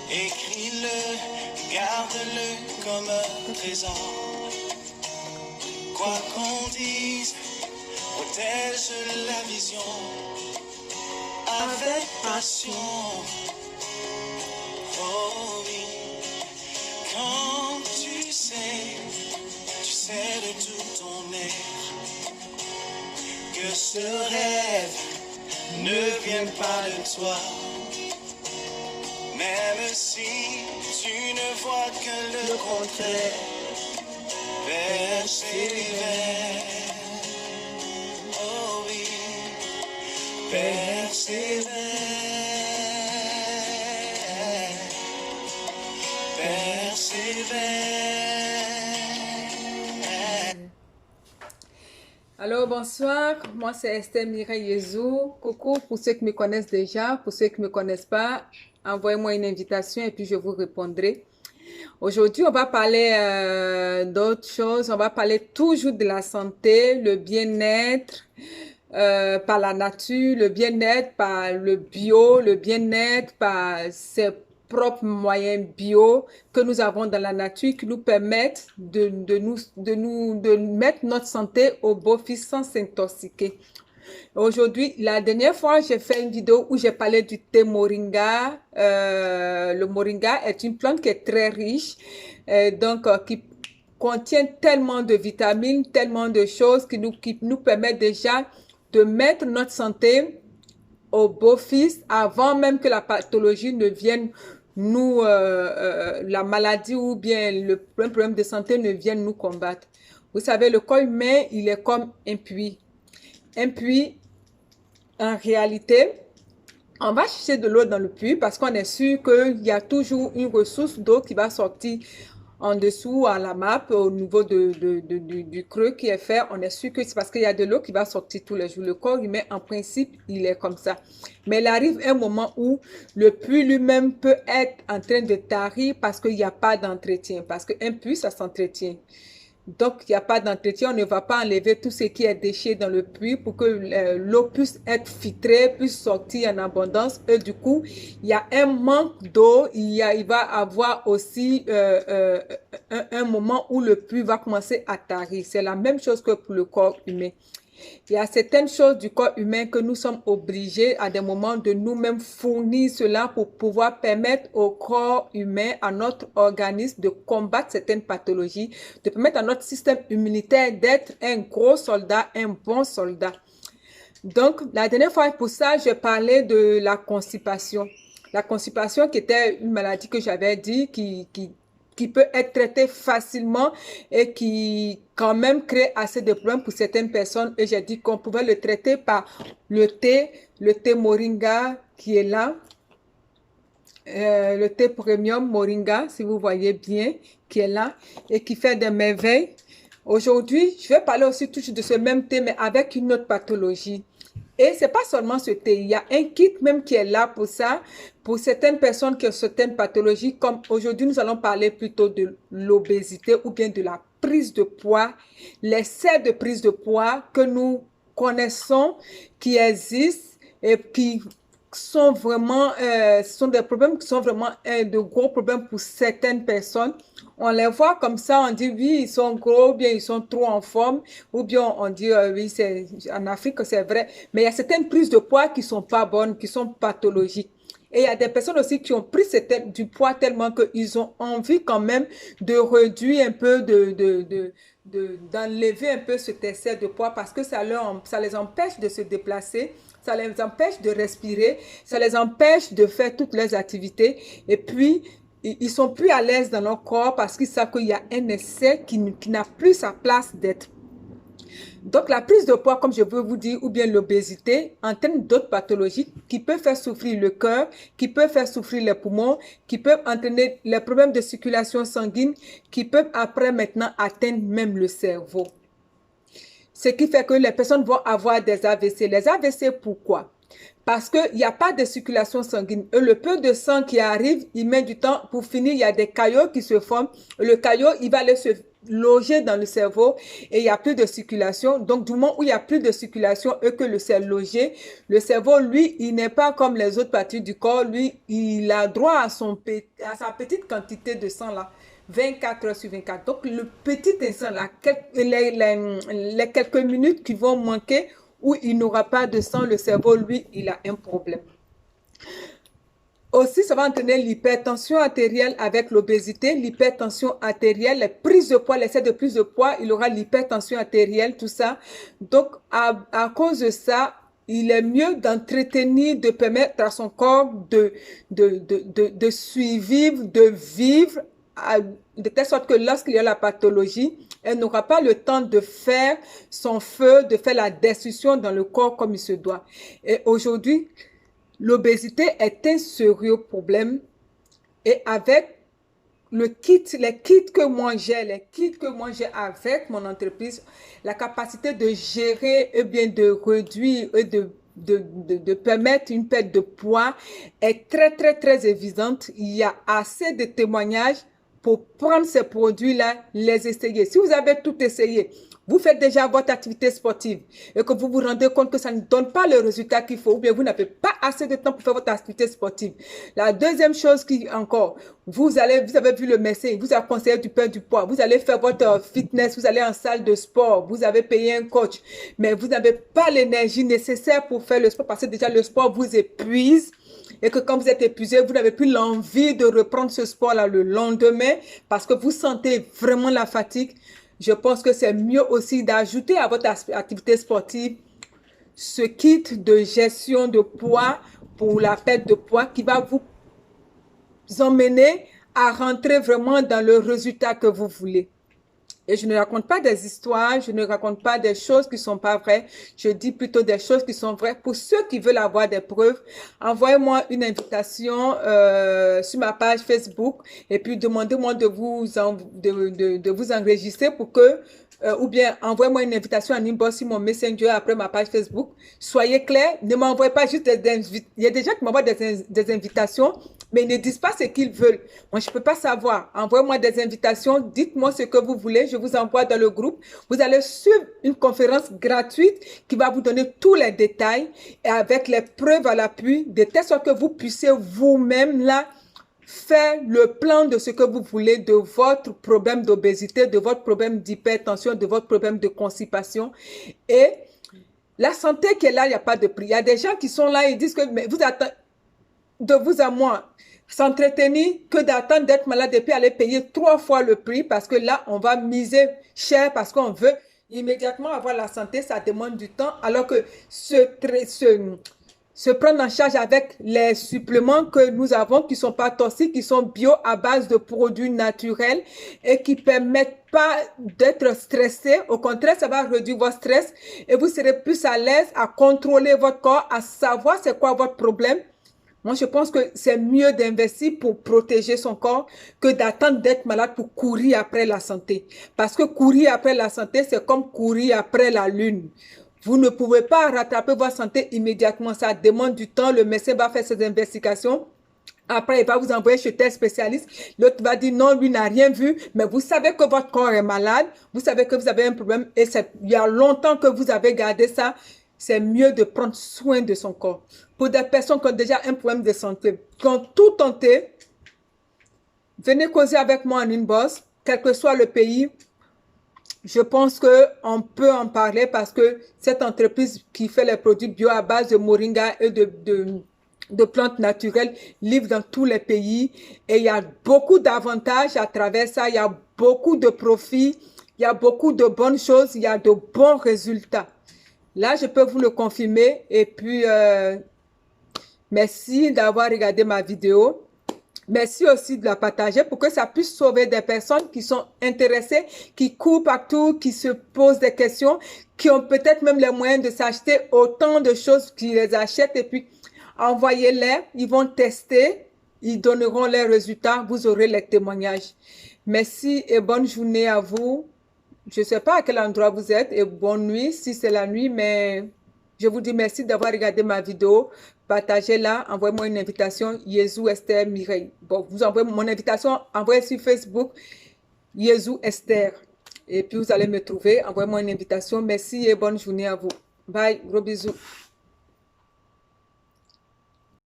Écris-le, garde-le comme un trésor. Quoi qu'on dise, protège la vision avec passion. Oh oui, quand tu sais de tout ton être, que ce rêve ne vienne pas de toi. Même si tu ne vois que le contraire, persévère. Oh oui, persévère. Alors, bonsoir, moi c'est Esther Mireille Yezou. Coucou pour ceux qui me connaissent déjà, pour ceux qui ne me connaissent pas, envoyez-moi une invitation et puis je vous répondrai. Aujourd'hui, on va parler d'autres choses, on va parler toujours de la santé, le bien-être par la nature, le bien-être par le bio, le bien-être par ses propres moyens bio que nous avons dans la nature qui nous permettent de mettre notre santé au beau fixe sans s'intoxiquer. Aujourd'hui, la dernière fois, j'ai fait une vidéo où j'ai parlé du thé moringa. Le moringa est une plante qui est très riche, qui contient tellement de vitamines, tellement de choses qui nous permettent déjà de mettre notre santé au beau fixe avant même que la pathologie ne vienne la maladie ou bien le problème de santé ne vienne nous combattre. Vous savez, le corps humain, il est comme un puits. Un puits, en réalité, on va chercher de l'eau dans le puits parce qu'on est sûr qu'il y a toujours une ressource d'eau qui va sortir en dessous à la map au niveau du creux qui est fait. On est sûr que c'est parce qu'il y a de l'eau qui va sortir tous les jours. Le corps humain, en principe, il est comme ça. Mais il arrive un moment où le puits lui-même peut être en train de tarir parce qu'il n'y a pas d'entretien. Parce qu'un puits, ça s'entretient. Donc, il n'y a pas d'entretien, on ne va pas enlever tout ce qui est déchet dans le puits pour que l'eau puisse être filtrée, puisse sortir en abondance. Et du coup, il y a un manque d'eau, il va avoir aussi un moment où le puits va commencer à tarir. C'est la même chose que pour le corps humain. Il y a certaines choses du corps humain que nous sommes obligés à des moments de nous-mêmes fournir cela pour pouvoir permettre au corps humain, à notre organisme de combattre certaines pathologies, de permettre à notre système immunitaire d'être un gros soldat, un bon soldat. Donc, la dernière fois, pour ça, je parlais de la constipation. La constipation qui était une maladie que j'avais dit qui peut être traitée facilement et qui quand même crée assez de problèmes pour certaines personnes. Et j'ai dit qu'on pouvait le traiter par le thé moringa qui est là. Le thé premium moringa, si vous voyez bien, qui est là et qui fait des merveilles. Aujourd'hui, je vais parler aussi toujours de ce même thé, mais avec une autre pathologie. Et c'est pas seulement ce thé, il y a un kit même qui est là pour ça, pour certaines personnes qui ont certaines pathologies, comme aujourd'hui nous allons parler plutôt de l'obésité ou bien de la prise de poids, l'excès de prise de poids que nous connaissons, qui existent et qui sont vraiment, ce sont des problèmes qui sont vraiment de gros problèmes pour certaines personnes. On les voit comme ça, on dit oui, ils sont gros, ou bien ils sont trop en forme, ou bien on dit oui, c'est en Afrique, c'est vrai. Mais il y a certaines prises de poids qui sont pas bonnes, qui sont pathologiques. Et il y a des personnes aussi qui ont pris du poids tellement qu'ils ont envie quand même de réduire un peu, d'enlever un peu cet excès de poids parce que ça les empêche de se déplacer, ça les empêche de respirer, ça les empêche de faire toutes leurs activités. Et puis, ils sont plus à l'aise dans leur corps parce qu'ils savent qu'il y a un excès qui n'a plus sa place d'être. Donc, la prise de poids, comme je veux vous dire, ou bien l'obésité, entraîne d'autres pathologies qui peuvent faire souffrir le cœur, qui peuvent faire souffrir les poumons, qui peuvent entraîner les problèmes de circulation sanguine, qui peuvent après maintenant atteindre même le cerveau. Ce qui fait que les personnes vont avoir des AVC. Les AVC, pourquoi? Parce qu'il n'y a pas de circulation sanguine. Et le peu de sang qui arrive, il met du temps pour finir. Il y a des caillots qui se forment. Le caillot, il va aller se logé dans le cerveau et il n'y a plus de circulation. Donc, du moment où il n'y a plus de circulation et que le cerveau est logé, le cerveau, lui, il n'est pas comme les autres parties du corps. Lui, il a droit à sa petite quantité de sang là. 24 heures sur 24. Donc, le petit instant là, les quelques minutes qui vont manquer où il n'aura pas de sang, le cerveau, lui, il a un problème. Aussi, ça va entraîner l'hypertension artérielle avec l'obésité, l'hypertension artérielle, les prises de poids, l'excès de prise de poids, il aura l'hypertension artérielle, tout ça. Donc, à cause de ça, il est mieux d'entretenir, de permettre à son corps de survivre, de vivre, de telle sorte que lorsqu'il y a la pathologie, elle n'aura pas le temps de faire son feu, de faire la destruction dans le corps comme il se doit. Et aujourd'hui, l'obésité est un sérieux problème et avec les kits que moi j'ai, avec mon entreprise, la capacité de gérer et bien de réduire et de permettre une perte de poids est très évidente. Il y a assez de témoignages pour prendre ces produits-là, les essayer. Si vous avez tout essayé, vous faites déjà votre activité sportive et que vous vous rendez compte que ça ne donne pas le résultat qu'il faut ou bien vous n'avez pas assez de temps pour faire votre activité sportive. La deuxième chose qui encore, vous avez vu le médecin, il vous a conseillé du perdre du poids, vous allez faire votre fitness, vous allez en salle de sport, vous avez payé un coach, mais vous n'avez pas l'énergie nécessaire pour faire le sport parce que déjà le sport vous épuise. Et que quand vous êtes épuisé, vous n'avez plus l'envie de reprendre ce sport-là le lendemain parce que vous sentez vraiment la fatigue. Je pense que c'est mieux aussi d'ajouter à votre activité sportive ce kit de gestion de poids pour la perte de poids qui va vous emmener à rentrer vraiment dans le résultat que vous voulez. Et je ne raconte pas des histoires, je ne raconte pas des choses qui ne sont pas vraies. Je dis plutôt des choses qui sont vraies. Pour ceux qui veulent avoir des preuves, envoyez-moi une invitation sur ma page Facebook et puis demandez-moi de vous enregistrer pour que, ou bien envoyez-moi une invitation en inbox sur mon Messenger après ma page Facebook. Soyez clairs, ne m'envoyez pas juste des invitations. Il y a des gens qui m'envoient des invitations, mais ils ne disent pas ce qu'ils veulent. Moi, je ne peux pas savoir. Envoyez-moi des invitations, dites-moi ce que vous voulez, je vous envoie dans le groupe. Vous allez suivre une conférence gratuite qui va vous donner tous les détails et avec les preuves à l'appui, de telle sorte que vous puissiez vous-même là faire le plan de ce que vous voulez de votre problème d'obésité, de votre problème d'hypertension, de votre problème de constipation. Et la santé qui est là, il n'y a pas de prix. Il y a des gens qui sont là et disent que mais vous attendez de vous à moi, s'entretenir que d'attendre d'être malade et puis aller payer 3 fois le prix parce que là, on va miser cher parce qu'on veut immédiatement avoir la santé, ça demande du temps, alors que se prendre en charge avec les suppléments que nous avons qui sont pas toxiques, qui sont bio à base de produits naturels et qui permettent pas d'être stressé. Au contraire, ça va réduire votre stress et vous serez plus à l'aise à contrôler votre corps, à savoir c'est quoi votre problème. Moi, je pense que c'est mieux d'investir pour protéger son corps que d'attendre d'être malade pour courir après la santé. Parce que courir après la santé, c'est comme courir après la lune. Vous ne pouvez pas rattraper votre santé immédiatement. Ça demande du temps. Le médecin va faire ses investigations. Après, il va vous envoyer chez tel spécialiste. L'autre va dire non, lui n'a rien vu. Mais vous savez que votre corps est malade. Vous savez que vous avez un problème. Et il y a longtemps que vous avez gardé ça. C'est mieux de prendre soin de son corps. Pour des personnes qui ont déjà un problème de santé, qui ont tout tenté, venez causer avec moi en inbox, quel que soit le pays. Je pense qu'on peut en parler parce que cette entreprise qui fait les produits bio à base de moringa et de plantes naturelles livre dans tous les pays. Et il y a beaucoup d'avantages à travers ça. Il y a beaucoup de profits. Il y a beaucoup de bonnes choses. Il y a de bons résultats. Là, je peux vous le confirmer. Et puis, merci d'avoir regardé ma vidéo. Merci aussi de la partager pour que ça puisse sauver des personnes qui sont intéressées, qui courent partout, qui se posent des questions, qui ont peut-être même les moyens de s'acheter autant de choses qu'ils les achètent. Et puis, envoyez-les, ils vont tester, ils donneront les résultats, vous aurez les témoignages. Merci et bonne journée à vous. Je ne sais pas à quel endroit vous êtes et bonne nuit si c'est la nuit, mais je vous dis merci d'avoir regardé ma vidéo. Partagez-la, envoyez-moi une invitation, Yezou Esther Mireille. Bon, vous envoyez mon invitation, envoyez sur Facebook, Yezou Esther. Et puis, vous allez me trouver. Envoyez-moi une invitation. Merci et bonne journée à vous. Bye. Gros bisous.